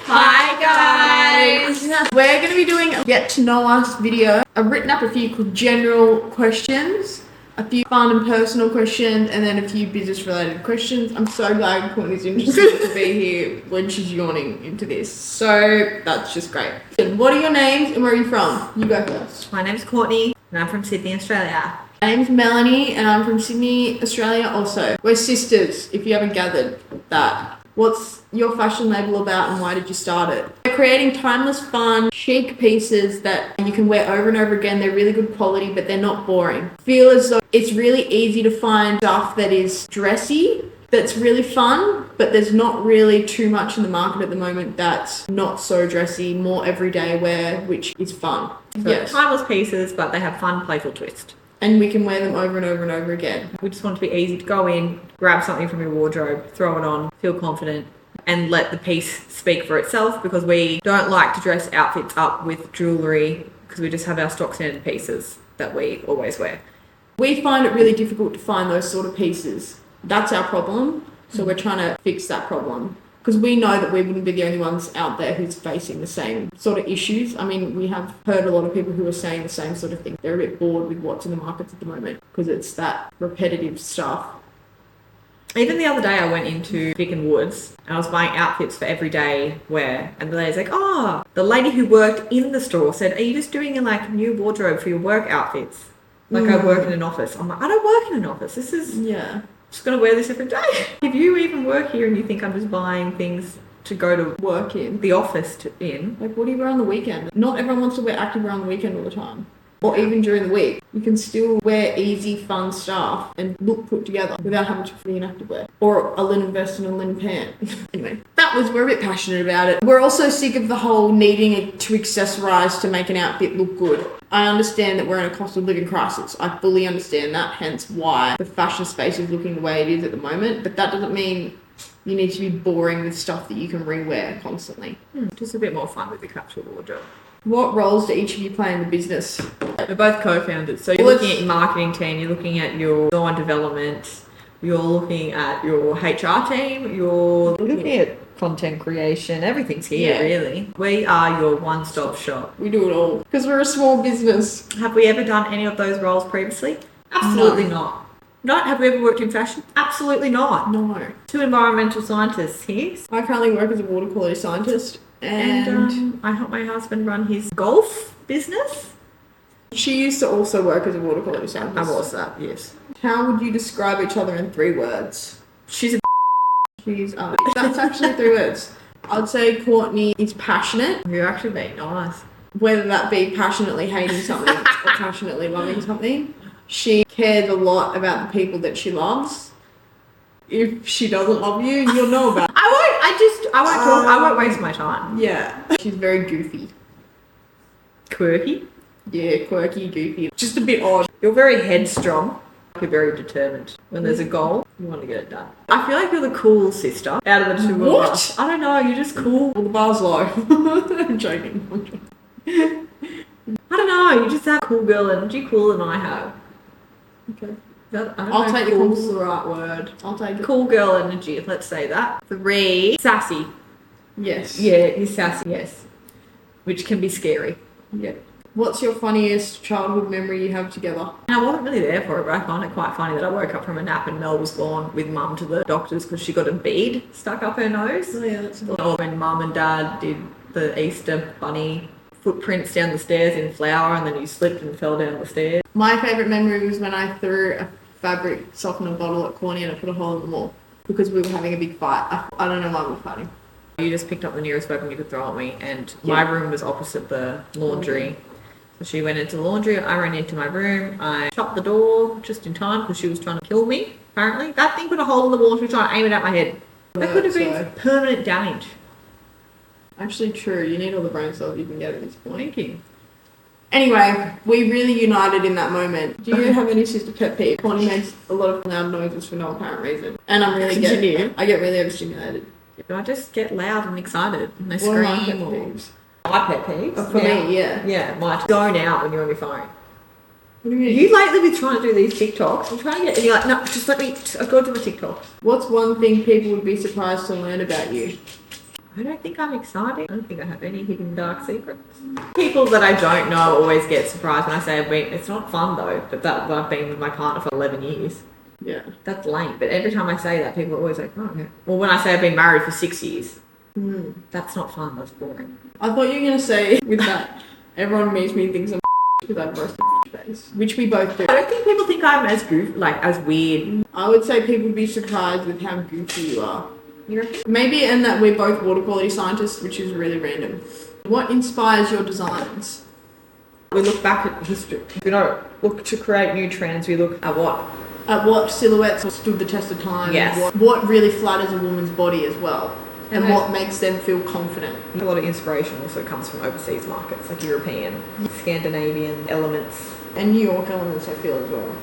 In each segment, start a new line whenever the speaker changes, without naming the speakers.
Hi guys! We're going to be doing a get to know us video. I've written up a few general questions, a few fun and personal questions, and then a few business related questions. I'm so glad Courtney's interested to be here when she's yawning into this. So that's just great. What are your names and where are you from? You go first.
My name's Courtney and I'm from Sydney, Australia.
My name's Melanie and I'm from Sydney, Australia also. We're sisters, if you haven't gathered that. What's your fashion label about and why did you start it? We're creating timeless, fun, chic pieces that you can wear over and over again. They're really good quality, but they're not boring. Feel as though it's really easy to find stuff that is dressy, that's really fun, but there's not really too much in the market at the moment that's not so dressy, more everyday wear, which is fun.
So yes. Timeless pieces, but they have fun, playful twist.
And we can wear them over and over and over again.
We just want it to be easy to go in, grab something from your wardrobe, throw it on, feel confident, and let the piece speak for itself, because we don't like to dress outfits up with jewellery because we just have our stock standard pieces that we always wear.
We find it really difficult to find those sort of pieces. That's our problem. So we're trying to fix that problem. Because we know that we wouldn't be the only ones out there who's facing the same sort of issues. I mean, we have heard a lot of people who are saying the same sort of thing. They're a bit bored with what's in the markets at the moment because it's that repetitive stuff.
Even the other day I went into Vic and Woods and I was buying outfits for everyday wear, and the lady's like, the lady who worked in the store said, are you just doing a new wardrobe for your work outfits? I work in an office. I'm like, I don't work in an office. This is...
Yeah.
Just gonna wear this every day. If you even work here and you think I'm just buying things to go to
work in
the office in,
like, what do you wear on the weekend? Not everyone wants to wear activewear on the weekend all the time, or even during the week. You can still wear easy, fun stuff and look put together without having to be in activewear or a linen vest and a linen pant. Anyway, we're a bit passionate about it. We're also sick of the whole needing to accessorize to make an outfit look good. I understand that we're in a cost of living crisis. I fully understand that, hence why the fashion space is looking the way it is at the moment. But that doesn't mean you need to be boring with stuff that you can rewear constantly.
Just a bit more fun with the capsule wardrobe.
What roles do each of you play in the business?
We're both co-founders. So you're looking at your marketing team, you're looking at your design development, you're looking at your HR team, you're looking at content creation. Everything's here, really. We are your one-stop shop.
We do it all because we're a small business.
Have we ever done any of those roles previously? Absolutely not. Not have we ever worked in fashion? Absolutely not.
No.
Two environmental scientists here.
I currently work as a water quality scientist.
And I help my husband run his golf business.
She used to also work as a water quality scientist.
I was that, yes.
How would you describe each other in 3 words?
She's a
that's actually 3 words. I'd say Courtney is passionate.
You're actually being nice.
Whether that be passionately hating something or passionately loving something. She cares a lot about the people that she loves. If she doesn't love you, you'll know about it.
I won't waste my time.
Yeah. She's very goofy.
Quirky?
Yeah, quirky, goofy. Just a bit odd.
You're very headstrong. You're very determined. When there's a goal, you want to get it done. I feel like you're the cool sister out of the 2 of us. I don't know, you're just cool.
Well, the bar's low. I'm joking.
I don't know, you just have cool girl energy, cooler than I have.
Okay.
I'll take cool's the right word.
I'll take it.
Cool girl energy, let's say that. 3, sassy.
Yes.
Yeah, he's sassy, yes. Which can be scary.
Yeah. What's your funniest childhood memory you have together?
I wasn't really there for it, but I find it quite funny that I woke up from a nap and Mel was gone with Mum to the doctors because she got a bead stuck up her nose.
Oh yeah, that's good.
Or when Mum and Dad did the Easter bunny footprints down the stairs in flour and then you slipped and fell down the stairs.
My favourite memory was when I threw a fabric softener bottle at Corny and I put a hole in the wall because we were having a big fight. I don't know why we were fighting.
You just picked up the nearest weapon you could throw at me, and my room was opposite the laundry. So she went into the laundry, I ran into my room, I shut the door just in time because she was trying to kill me, apparently. That thing put a hole in the wall, she was trying to aim it at my head. That could have been permanent damage.
Actually true, you need all the brain cells you can get at this point.
Thank you.
Anyway, we really united in that moment. Do you have any sister pet peeve? Corny makes a lot of loud noises for no apparent reason. And I get really overstimulated.
I just get loud and excited and they
What are my
scream.
pet peeves?
My pet peeves?
For me, yeah.
Yeah, my zone out when you're on your phone.
What do you mean?
You lately been trying to do these TikToks. I'm trying to get, and you're like, no, just let me, I've got to do my TikToks.
What's one thing people would be surprised to learn about you?
I don't think I'm exciting. I don't think I have any hidden dark secrets. People that I don't know always get surprised when I say I've been. It's not fun though, but that I've been with my partner for 11 years.
Yeah.
That's lame. But every time I say that, people are always like, oh, okay. Well, when I say I've been married for 6 years, that's not fun. That's boring.
I thought you were going to say with that, everyone meets me and thinks I'm because I've roasted face, which we both do.
I don't think people think I'm as as weird.
I would say people would be surprised with how goofy you are.
You reckon?
Maybe, and that we're both water quality scientists, which is really random. What inspires your designs?
We look back at history. We don't look to create new trends. We look at what?
At what silhouettes stood the test of time.
Yes.
What really flatters a woman's body as well. And what makes them feel confident.
A lot of inspiration also comes from overseas markets, like European, Scandinavian elements.
And New York elements, I feel, as well.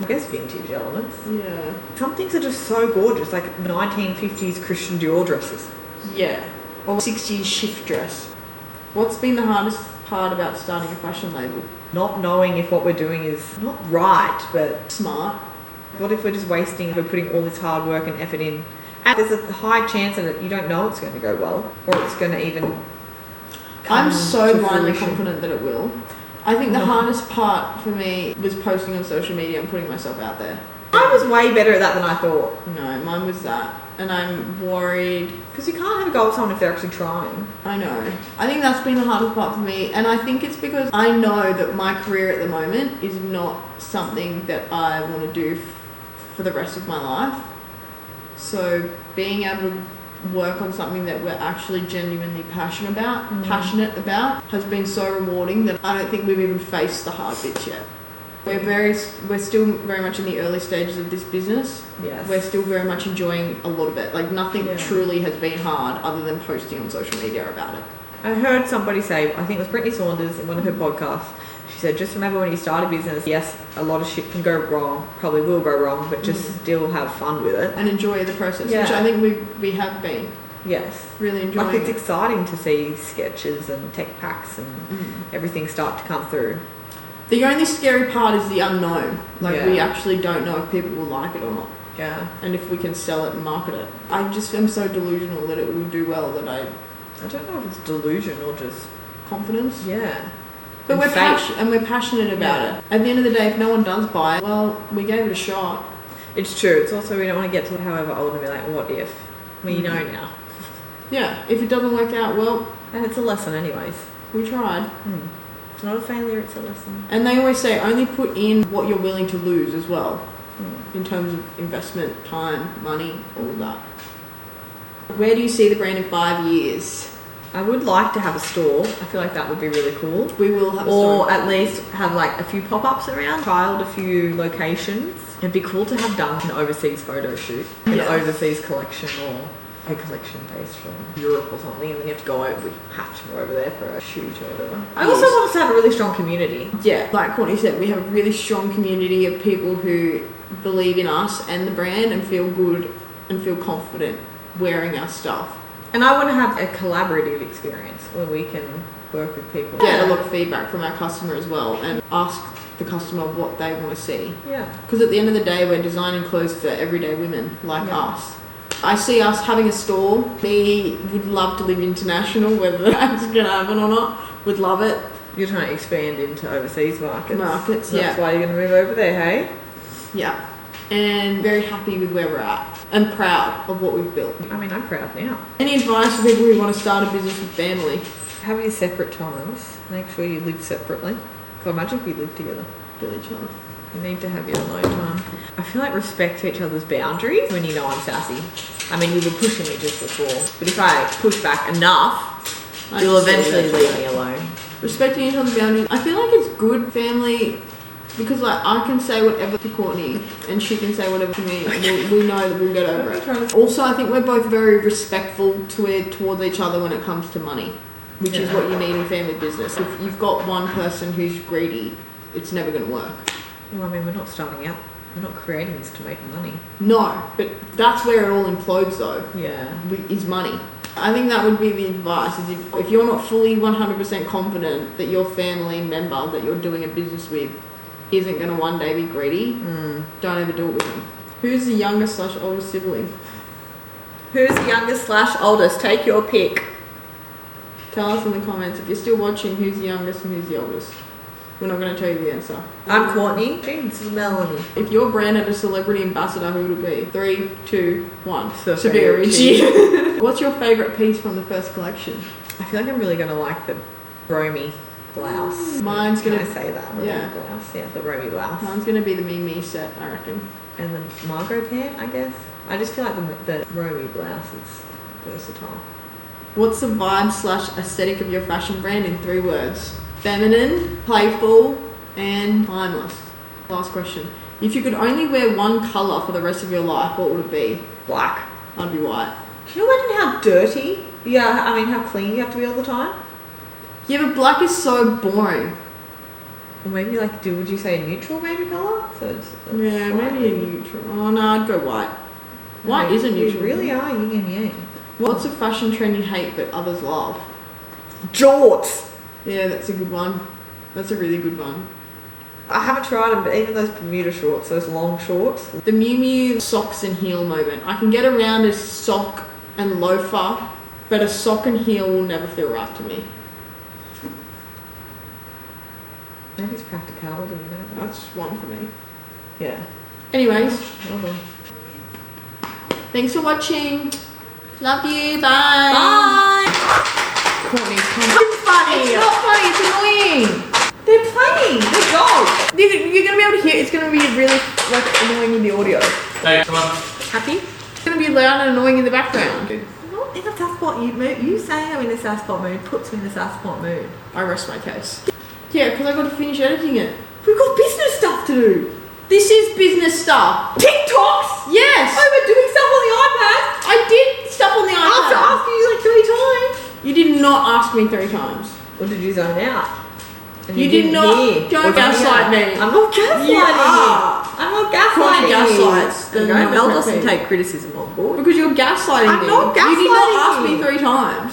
I guess vintage elements.
Yeah.
Some things are just so gorgeous, like 1950s Christian Dior dresses.
Yeah. Or 60s shift dress. What's been the hardest part about starting a fashion label?
Not knowing if what we're doing is not right, but
smart.
What if we're just wasting, we're putting all this hard work and effort in, and there's a high chance that you don't know it's going to go well, or it's going to even
I'm so blindly confident that it will. I think the hardest part for me was posting on social media and putting myself out there.
I was way better at that than I thought.
No, mine was that. And I'm worried.
Because you can't have a go at someone if they're actually trying.
I know. I think that's been the hardest part for me. And I think it's because I know that my career at the moment is not something that I want to do for the rest of my life. So being able to work on something that we're actually genuinely passionate about has been so rewarding that I don't think we've even faced the hard bits yet. We're still very much in the early stages of this business.
Yes.
We're still very much enjoying a lot of it. Like nothing truly has been hard other than posting on social media about it.
I heard somebody say, I think it was Brittany Saunders in one of her podcasts, she said, just remember when you start a business, yes, a lot of shit can go wrong, probably will go wrong, but just still have fun with it.
And enjoy the process, which I think we have been.
Yes.
Really enjoying
it. It's exciting to see sketches and tech packs and everything start to come through.
The only scary part is the unknown. Like we actually don't know if people will like it or not.
Yeah.
And if we can sell it and market it. I just am so delusional that it will do well that I
don't know if it's delusion or just
confidence.
Yeah.
But we're passionate about it. At the end of the day, if no one does buy it, well, we gave it a shot.
It's true. It's also we don't want to get to however old and be like, what if? We know now.
Yeah. If it doesn't work out, well,
and it's a lesson anyways.
We tried.
It's not a failure, it's a lesson.
And they always say only put in what you're willing to lose as well. In terms of investment, time, money, all of that. Where do you see the brand in 5 years?
I would like to have a store. I feel like that would be really cool.
We will have a store.
Or at least have like a few pop-ups around, trialed a few locations. It'd be cool to have done an overseas photo shoot, an overseas collection or a collection based from Europe or something, and then you have to go over, we have to go over there for a shoot or whatever. I also want us to have a really strong community.
Yeah, like Courtney said, we have a really strong community of people who believe in us and the brand and feel good and feel confident wearing our stuff.
And I want to have a collaborative experience where we can work with people.
Get a lot of feedback from our customer as well and ask the customer what they want to see.
Yeah. Because
at the end of the day, we're designing clothes for everyday women like us. I see us having a store. We would love to live international, whether that's going to happen or not. Would love it.
You're trying to expand into overseas markets.
That's
why you're going to move over there, hey?
Yeah. And very happy with where we're at. And proud of what we've built.
I mean, I'm proud now.
Any advice for people who want to start a business with family?
Have your separate times. Make sure you live separately. Because imagine if you lived together.
Kill each other.
You need to have your alone time. I feel like respect to each other's boundaries when you know I'm sassy. I mean, you were pushing me just before. But if I push back enough, you'll eventually leave me alone.
Respecting each other's boundaries. I feel like it's good family because like I can say whatever to Courtney and she can say whatever to me. We know that we'll get over it. Also, I think we're both very respectful towards each other when it comes to money, which is what you need in family business. If you've got one person who's greedy, it's never going to work.
Well, I mean, we're not starting out. We're not creating this to make money.
No, but that's where it all implodes though.
Yeah.
Is money. I think that would be the advice, is if you're not fully 100% confident that your family member that you're doing a business with isn't going to one day be greedy, don't ever do it with them. Who's the youngest/oldest sibling?
Who's the youngest / oldest? Take your pick.
Tell us in the comments if you're still watching who's the youngest and who's the oldest. We're not going to tell you the answer.
I'm Courtney. This is Melanie.
If your brand had a celebrity ambassador, who would it be? 3, 2, 1.
Sophia
Ricci. What's your favourite piece from the first collection?
I feel like I'm really gonna like the Romy blouse.
Mine's
Can
gonna
I say that? The
yeah.
blouse. Yeah, the Romy blouse.
Mine's gonna be the Me set, I reckon.
And the Margot pant, I guess. I just feel like the Romy blouse is versatile.
What's the vibe / aesthetic of your fashion brand in 3 words? Feminine, playful, and timeless. Last question. If you could only wear one colour for the rest of your life, what would it be?
Black.
I'd be white.
Can you imagine how dirty? Yeah, I mean how clean you have to be all the time?
Yeah, but black is so boring.
Or maybe like, would you say a neutral maybe colour? So it's
Yeah, maybe a neutral. Oh no, I'd go white. White is a neutral.
You really are yin and yang.
What's a fashion trend you hate but others love?
Jorts!
Yeah, that's a good one. That's a really good one.
I haven't tried them, but even those Bermuda shorts, those long shorts.
The Miu Miu socks and heel moment. I can get around a sock and loafer, but a sock and heel will never feel right to me.
Maybe it's practicality, you know?
That's one for me.
Yeah.
Anyways,
Well done.
thanks for watching. Love you. Bye.
Bye!
Courtney's coming.
Funny!
It's not funny. It's annoying.
They're playing! They're dogs!
You're gonna be able to hear. It's gonna be really like annoying in the audio.
Hey, come on.
Happy?
It's gonna be loud and annoying in the background.
I'm not in a Sasspot mood. You saying I'm in a Sasspot mood puts me in a Sasspot mood.
I rest my case. Yeah, because I got to finish editing it.
We've got business stuff to do.
This is business stuff.
TikToks!
Yes.
Oh, we're doing stuff on the iPad.
I did stuff on the
After
iPad.
asking you like 3 times.
You did not ask me 3 times.
Or did you zone out? And
You did
didn't
not.
hear.
Don't
Or did you
gaslight
hear?
me.
I'm not gaslighting
You
you.
are.
I'm not
Courtney
gaslighting you.
gaslights.
There you
They're
go. Mel
not
doesn't
happy.
take criticism on board.
Because you're gaslighting
I'm
me.
not
You did not
gaslighting
ask
you.
me 3 times.